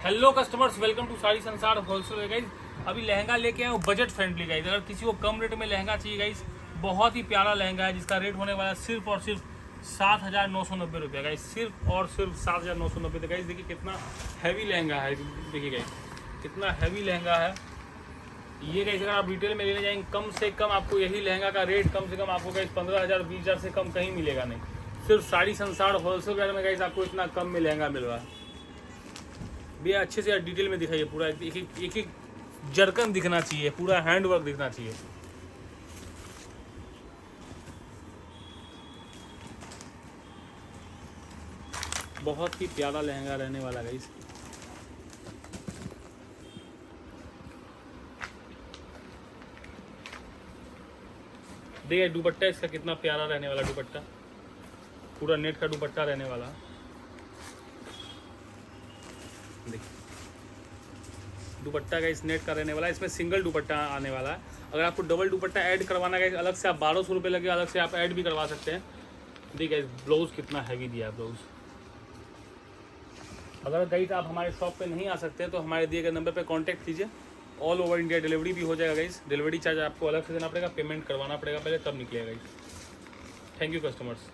Hello customers, welcome to Saree Sansar wholesale guys. अभी लहंगा लेके आए हो बजट फ्रेंडली गाइज। अगर किसी को कम रेट में लहंगा चाहिए गाइज, बहुत ही प्यारा लहंगा है जिसका रेट होने वाला है सिर्फ और सिर्फ 7,990 रुपये गाइज। सिर्फ और सिर्फ 7,990 गाइज। देखिए कितना हैवी लहंगा है, देखिए गाइज कितना हैवी लहंगा है ये गाइज। अगर आप रिटेल में लेने जाएंगे कम से कम आपको यही लहंगा का रेट कम से कम आपको गाइज 15,000 20,000 से कम कहीं मिलेगा नहीं। सिर्फ साड़ी संसार होलसेल में गाइज आपको इतना कम में लहंगा मिल रहा है। भैया अच्छे से डिटेल में दिखाइए, पूरा एक एक जरकन दिखना चाहिए, पूरा हैंडवर्क दिखना चाहिए। बहुत ही प्यारा लहंगा रहने वाला गाइस। देखिए दुपट्टा इसका कितना प्यारा रहने वाला, दुपट्टा पूरा नेट का दुपट्टा रहने वाला। देखिए दुपट्टा का इस नेट का रहने वाला है, इसमें सिंगल दुपट्टा आने वाला है। अगर आपको डबल दुपट्टा ऐड करवाना है अलग से आप 1200 रुपये लगे, अलग से आप ऐड भी करवा सकते हैं। देखिए ब्लाउज कितना हैवी दिया है ब्लाउज। अगर गाइस आप हमारे शॉप पे नहीं आ सकते तो हमारे दिए गए नंबर पे कांटेक्ट कीजिए। ऑल ओवर इंडिया डिलीवरी भी हो जाएगा गाइस। डिलीवरी चार्ज आपको अलग से देना पड़ेगा, पेमेंट करवाना पड़ेगा पहले, तब निकलेगा गाइस। Thank you customers.